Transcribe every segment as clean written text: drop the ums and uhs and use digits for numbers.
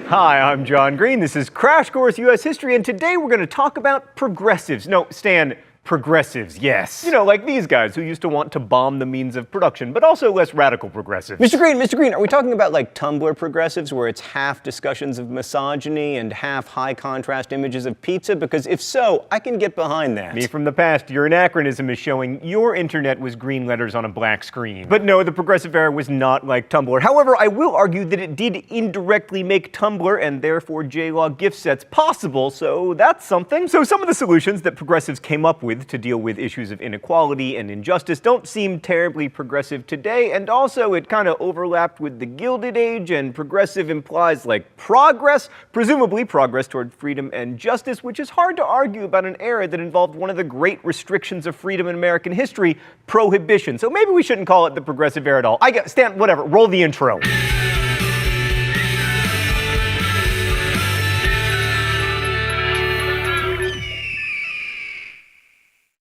Hi, I'm John Green. This is Crash Course U.S. History, and today we're going to talk about progressives. No, Stan, progressives, yes. You know, like these guys who used to want to bomb the means of production, but also less radical progressives. Mr. Green, are we talking about like Tumblr progressives where it's half discussions of misogyny and half high contrast images of pizza? Because if so, I can get behind that. Me from the past, your anachronism is showing your internet was green letters on a black screen. But no, the progressive era was not like Tumblr. However, I will argue that it did indirectly make Tumblr and therefore JLog gift sets possible, so that's something. So some of the solutions that progressives came up with to deal with issues of inequality and injustice don't seem terribly progressive today, and also it kind of overlapped with the Gilded Age, and progressive implies like progress, presumably progress toward freedom and justice, which is hard to argue about an era that involved one of the great restrictions of freedom in American history, prohibition. So maybe we shouldn't call it the progressive era at all. Stan, whatever, roll the intro.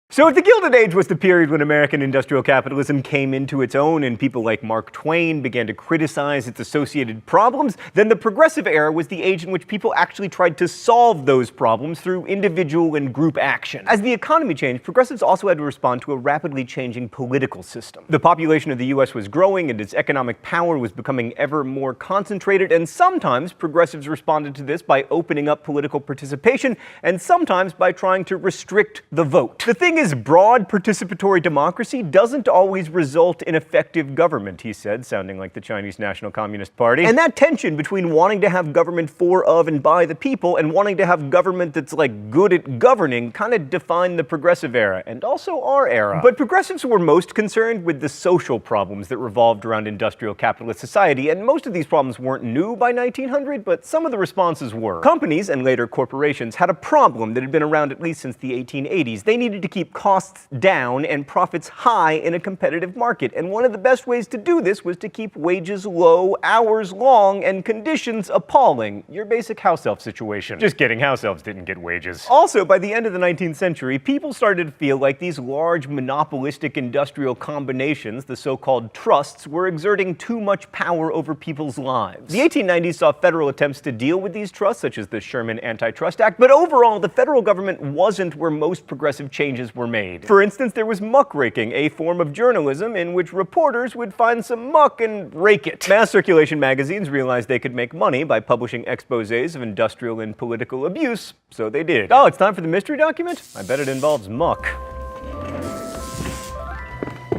So the Gilded Age was the period when American industrial capitalism came into its own and people like Mark Twain began to criticize its associated problems. Then the Progressive Era was the age in which people actually tried to solve those problems through individual and group action. As the economy changed, progressives also had to respond to a rapidly changing political system. The population of the US was growing and its economic power was becoming ever more concentrated, and sometimes progressives responded to this by opening up political participation, and sometimes by trying to restrict the vote. The thing is, broad participatory democracy doesn't always result in effective government, he said, sounding like the Chinese National Communist Party. And that tension between wanting to have government for, of, and by the people and wanting to have government that's like good at governing kind of defined the progressive era, and also our era. But progressives were most concerned with the social problems that revolved around industrial capitalist society, and most of these problems weren't new by 1900, but some of the responses were. Companies, and later corporations, had a problem that had been around at least since the 1880s. They needed to keep costs down and profits high in a competitive market. And one of the best ways to do this was to keep wages low, hours long, and conditions appalling. Your basic house elf situation. Just kidding, house elves didn't get wages. Also, by the end of the 19th century, people started to feel like these large monopolistic industrial combinations, the so-called trusts, were exerting too much power over people's lives. The 1890s saw federal attempts to deal with these trusts, such as the Sherman Antitrust Act, but overall, the federal government wasn't where most progressive changes were made. For instance, there was muckraking, a form of journalism in which reporters would find some muck and rake it. Mass circulation magazines realized they could make money by publishing exposés of industrial and political abuse, so they did. Oh, it's time for the mystery document? I bet it involves muck.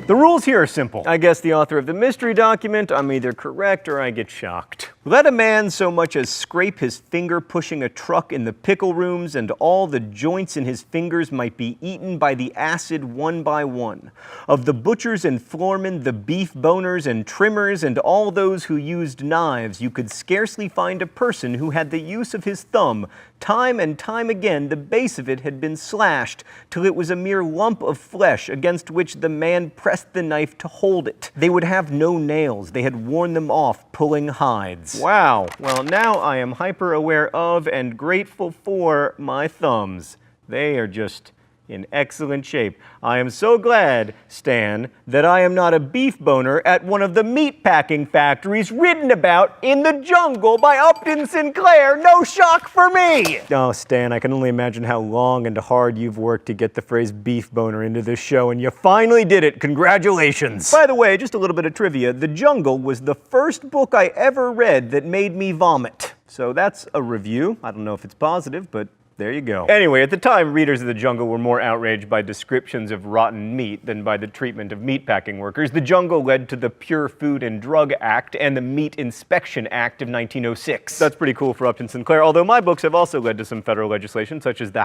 The rules here are simple. I guess the author of the mystery document, I'm either correct or I get shocked. Let a man so much as scrape his finger pushing a truck in the pickle rooms, and all the joints in his fingers might be eaten by the acid one by one. Of the butchers and floormen, the beef boners and trimmers, and all those who used knives, you could scarcely find a person who had the use of his thumb. Time and time again, the base of it had been slashed, till it was a mere lump of flesh against which the man pressed the knife to hold it. They would have no nails. They had worn them off, pulling hides. Wow. Well, now I am hyper aware of and grateful for my thumbs. They are just in excellent shape. I am so glad, Stan, that I am not a beef boner at one of the meat packing factories written about in the jungle by Upton Sinclair. No shock for me! Oh, Stan, I can only imagine how long and hard you've worked to get the phrase beef boner into this show, and you finally did it. Congratulations! By the way, just a little bit of trivia. The Jungle was the first book I ever read that made me vomit. So that's a review. I don't know if it's positive, but there you go. Anyway, at the time, readers of The Jungle were more outraged by descriptions of rotten meat than by the treatment of meatpacking workers. The Jungle led to the Pure Food and Drug Act and the Meat Inspection Act of 1906. That's pretty cool for Upton Sinclair, although my books have also led to some federal legislation, such as the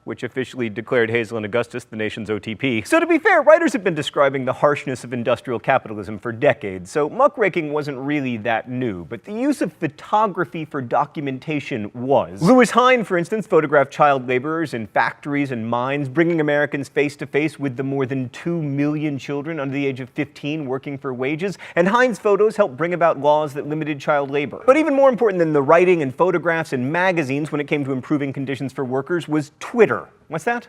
which officially declared Hazel and Augustus the nation's OTP. So to be fair, writers have been describing the harshness of industrial capitalism for decades, so muckraking wasn't really that new, but the use of photography for documentation was. Louis Hine, for instance, photographed child laborers in factories and mines, bringing Americans face to face with the more than 2 million children under the age of 15 working for wages, and Hine's photos helped bring about laws that limited child labor. But even more important than the writing and photographs and magazines when it came to improving conditions for workers was Twitter. What's that?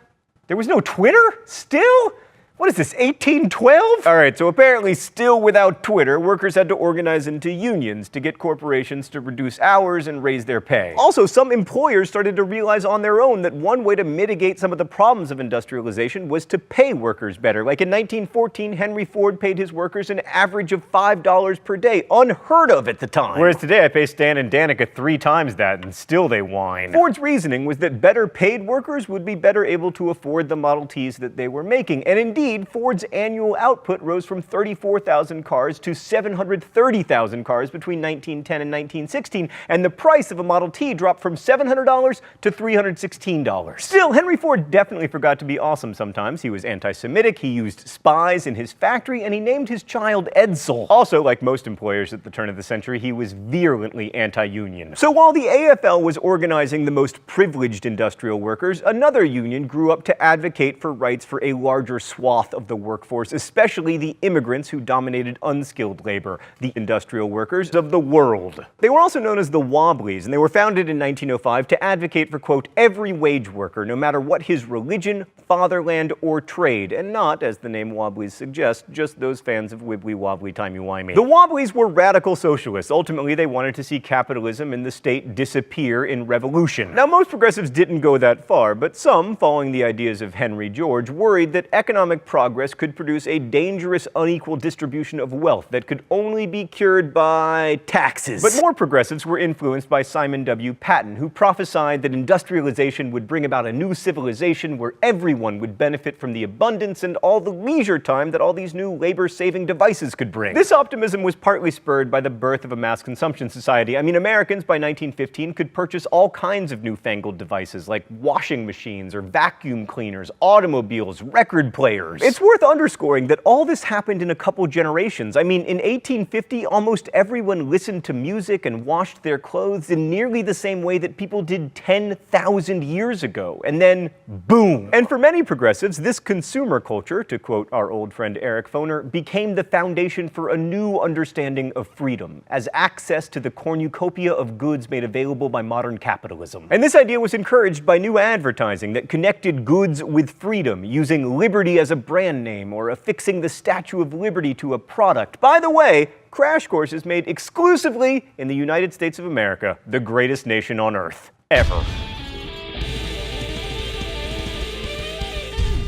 There was no Twitter? Still? What is this, 1812? All right, so apparently still without Twitter, workers had to organize into unions to get corporations to reduce hours and raise their pay. Also, some employers started to realize on their own that one way to mitigate some of the problems of industrialization was to pay workers better. Like in 1914, Henry Ford paid his workers an average of $5 per day, unheard of at the time. Whereas today I pay Stan and Danica 3 times that and still they whine. Ford's reasoning was that better paid workers would be better able to afford the Model Ts that they were making, and indeed, Ford's annual output rose from 34,000 cars to 730,000 cars between 1910 and 1916, and the price of a Model T dropped from $700 to $316. Still, Henry Ford definitely forgot to be awesome sometimes. He was anti-Semitic, he used spies in his factory, and he named his child Edsel. Also, like most employers at the turn of the century, he was virulently anti-union. So while the AFL was organizing the most privileged industrial workers, another union grew up to advocate for rights for a larger swath of the workforce, especially the immigrants who dominated unskilled labor, the industrial workers of the world. They were also known as the Wobblies, and they were founded in 1905 to advocate for, quote, every wage worker, no matter what his religion, fatherland, or trade, and not, as the name Wobblies suggests, just those fans of wibbly-wobbly timey-wimey. The Wobblies were radical socialists. Ultimately, they wanted to see capitalism and the state disappear in revolution. Now, most progressives didn't go that far, but some, following the ideas of Henry George, worried that economic progress could produce a dangerous, unequal distribution of wealth that could only be cured by taxes. But more progressives were influenced by Simon W. Patton, who prophesied that industrialization would bring about a new civilization where everyone would benefit from the abundance and all the leisure time that all these new labor-saving devices could bring. This optimism was partly spurred by the birth of a mass consumption society. I mean, Americans by 1915 could purchase all kinds of newfangled devices like washing machines or vacuum cleaners, automobiles, record players. It's worth underscoring that all this happened in a couple generations. I mean, in 1850, almost everyone listened to music and washed their clothes in nearly the same way that people did 10,000 years ago. And then, boom. And for many progressives, this consumer culture, to quote our old friend Eric Foner, became the foundation for a new understanding of freedom, as access to the cornucopia of goods made available by modern capitalism. And this idea was encouraged by new advertising that connected goods with freedom, using liberty as a brand name or affixing the Statue of Liberty to a product. By the way, Crash Course is made exclusively in the United States of America, the greatest nation on earth, ever.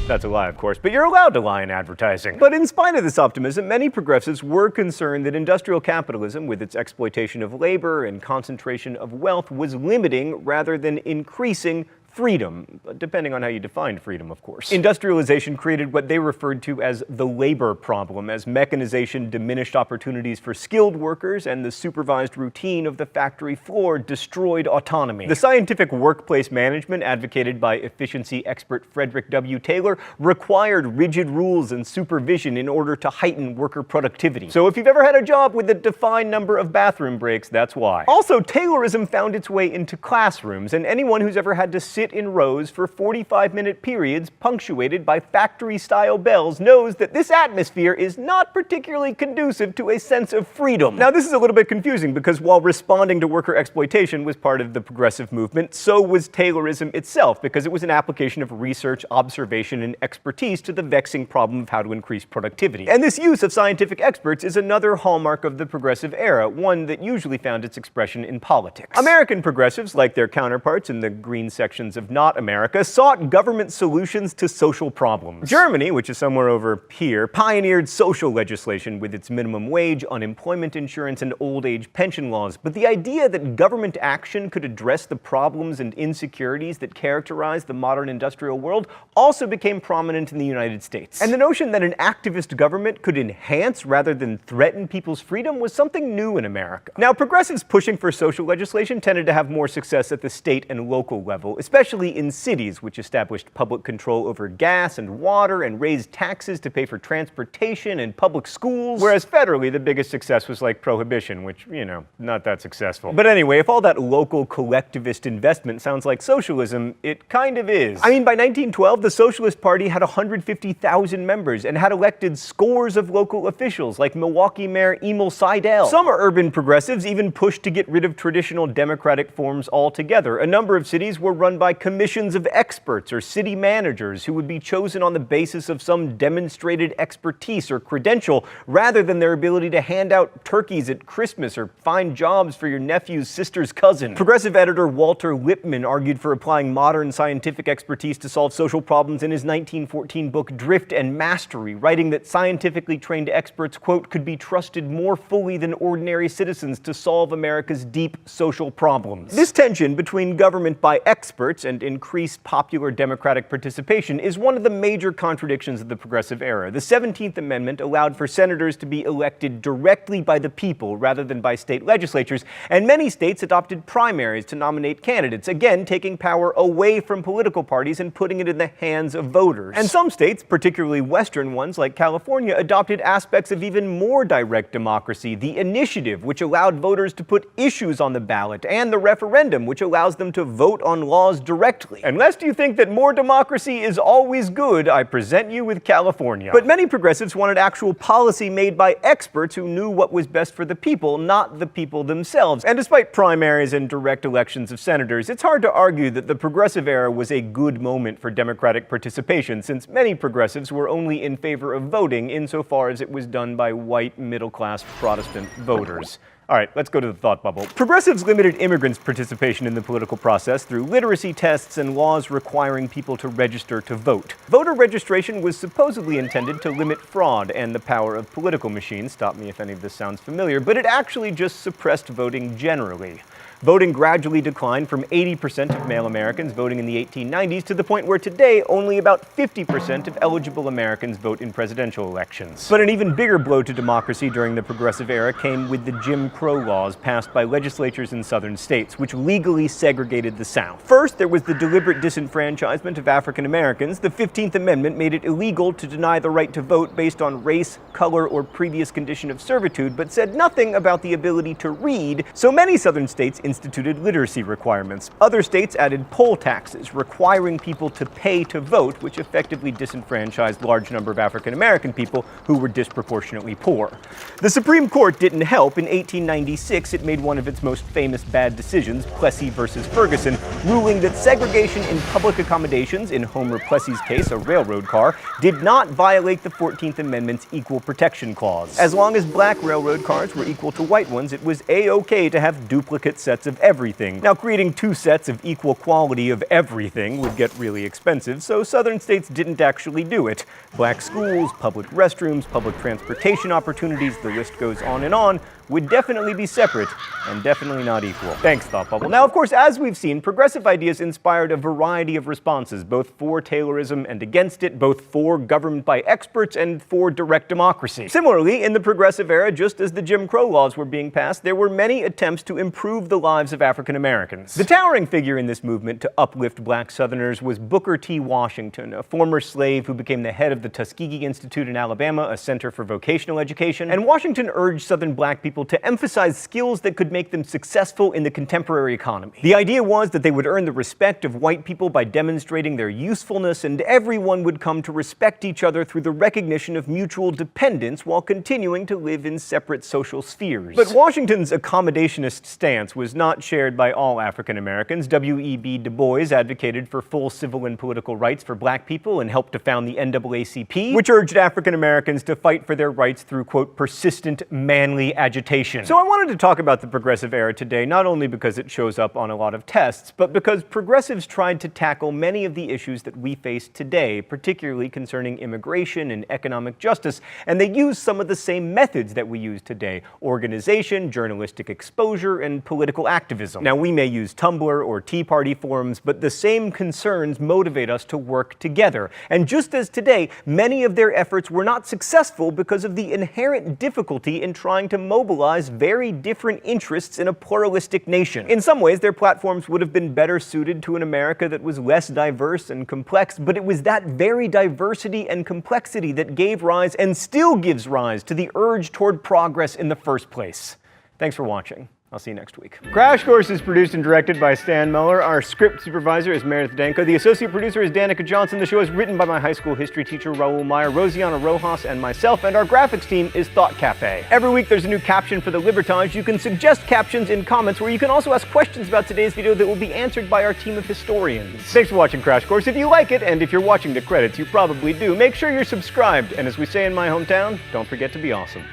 That's a lie, of course, but you're allowed to lie in advertising. But in spite of this optimism, many progressives were concerned that industrial capitalism, with its exploitation of labor and concentration of wealth, was limiting rather than increasing freedom, depending on how you define freedom, of course. Industrialization created what they referred to as the labor problem, as mechanization diminished opportunities for skilled workers and the supervised routine of the factory floor destroyed autonomy. The scientific workplace management advocated by efficiency expert Frederick W. Taylor required rigid rules and supervision in order to heighten worker productivity. So if you've ever had a job with a defined number of bathroom breaks, that's why. Also, Taylorism found its way into classrooms, and anyone who's ever had to sit in rows for 45-minute periods punctuated by factory-style bells knows that this atmosphere is not particularly conducive to a sense of freedom. Now, this is a little bit confusing because while responding to worker exploitation was part of the progressive movement, so was Taylorism itself, because it was an application of research, observation, and expertise to the vexing problem of how to increase productivity. And this use of scientific experts is another hallmark of the progressive era, one that usually found its expression in politics. American progressives, like their counterparts in the green sections of not America, sought government solutions to social problems. Germany, which is somewhere over here, pioneered social legislation with its minimum wage, unemployment insurance, and old age pension laws. But the idea that government action could address the problems and insecurities that characterize the modern industrial world also became prominent in the United States. And the notion that an activist government could enhance rather than threaten people's freedom was something new in America. Now, progressives pushing for social legislation tended to have more success at the state and local level, especially in cities, which established public control over gas and water and raised taxes to pay for transportation and public schools. Whereas federally, the biggest success was like prohibition, which, you know, not that successful. But anyway, if all that local collectivist investment sounds like socialism, it kind of is. I mean, by 1912, the Socialist Party had 150,000 members and had elected scores of local officials, like Milwaukee Mayor Emil Seidel. Some urban progressives even pushed to get rid of traditional democratic forms altogether. A number of cities were run by commissions of experts or city managers who would be chosen on the basis of some demonstrated expertise or credential rather than their ability to hand out turkeys at Christmas or find jobs for your nephew's sister's cousin. Progressive editor Walter Lippmann argued for applying modern scientific expertise to solve social problems in his 1914 book Drift and Mastery, writing that scientifically trained experts, quote, could be trusted more fully than ordinary citizens to solve America's deep social problems. This tension between government by experts and increased popular democratic participation is one of the major contradictions of the Progressive Era. The 17th Amendment allowed for senators to be elected directly by the people rather than by state legislatures, and many states adopted primaries to nominate candidates, again taking power away from political parties and putting it in the hands of voters. And some states, particularly Western ones like California, adopted aspects of even more direct democracy: the initiative, which allowed voters to put issues on the ballot, and the referendum, which allows them to vote on laws directly. And lest you think that more democracy is always good, I present you with California. But many progressives wanted actual policy made by experts who knew what was best for the people, not the people themselves. And despite primaries and direct elections of senators, it's hard to argue that the Progressive Era was a good moment for democratic participation, since many progressives were only in favor of voting insofar as it was done by white, middle-class Protestant voters. All right, let's go to the thought bubble. Progressives limited immigrants' participation in the political process through literacy tests and laws requiring people to register to vote. Voter registration was supposedly intended to limit fraud and the power of political machines. Stop me if any of this sounds familiar, but it actually just suppressed voting generally. Voting gradually declined from 80% of male Americans voting in the 1890s to the point where today only about 50% of eligible Americans vote in presidential elections. But an even bigger blow to democracy during the Progressive Era came with the Jim Crow laws passed by legislatures in southern states, which legally segregated the South. First, there was the deliberate disenfranchisement of African Americans. The 15th Amendment made it illegal to deny the right to vote based on race, color, or previous condition of servitude, but said nothing about the ability to read, so many southern states instituted literacy requirements. Other states added poll taxes, requiring people to pay to vote, which effectively disenfranchised a large number of African American people who were disproportionately poor. The Supreme Court didn't help. In 1896, it made one of its most famous bad decisions, Plessy versus Ferguson, ruling that segregation in public accommodations, in Homer Plessy's case, a railroad car, did not violate the 14th Amendment's Equal Protection Clause. As long as black railroad cars were equal to white ones, it was A-OK to have duplicate sets of everything. Now, creating two sets of equal quality of everything would get really expensive, so southern states didn't actually do it. Black schools, public restrooms, public transportation opportunities, the list goes on, would definitely be separate and definitely not equal. Thanks, Thought Bubble. Now, of course, as we've seen, progressive ideas inspired a variety of responses, both for Taylorism and against it, both for government by experts and for direct democracy. Similarly, in the Progressive Era, just as the Jim Crow laws were being passed, there were many attempts to improve the lives of African Americans. The towering figure in this movement to uplift black Southerners was Booker T. Washington, a former slave who became the head of the Tuskegee Institute in Alabama, a center for vocational education. And Washington urged Southern black people to emphasize skills that could make them successful in the contemporary economy. The idea was that they would earn the respect of white people by demonstrating their usefulness, and everyone would come to respect each other through the recognition of mutual dependence while continuing to live in separate social spheres. But Washington's accommodationist stance was not shared by all African Americans. W.E.B. Du Bois advocated for full civil and political rights for black people and helped to found the NAACP, which urged African Americans to fight for their rights through, quote, persistent, manly agitation. So I wanted to talk about the Progressive Era today, not only because it shows up on a lot of tests, but because progressives tried to tackle many of the issues that we face today, particularly concerning immigration and economic justice, and they used some of the same methods that we use today: organization, journalistic exposure, and political activism. Now, we may use Tumblr or Tea Party forums, but the same concerns motivate us to work together. And just as today, many of their efforts were not successful because of the inherent difficulty in trying to mobilize very different interests in a pluralistic nation. In some ways, their platforms would have been better suited to an America that was less diverse and complex, but it was that very diversity and complexity that gave rise and still gives rise to the urge toward progress in the first place. Thanks for watching. I'll see you next week. Crash Course is produced and directed by Stan Muller. Our script supervisor is Meredith Danko. The associate producer is Danica Johnson. The show is written by my high school history teacher, Raul Meyer, Rosiana Rojas, and myself, and our graphics team is Thought Cafe. Every week there's a new caption for the Libertage. You can suggest captions in comments, where you can also ask questions about today's video that will be answered by our team of historians. Thanks for watching Crash Course. If you like it, and if you're watching the credits, you probably do, make sure you're subscribed. And as we say in my hometown, don't forget to be awesome.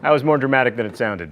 That was more dramatic than it sounded.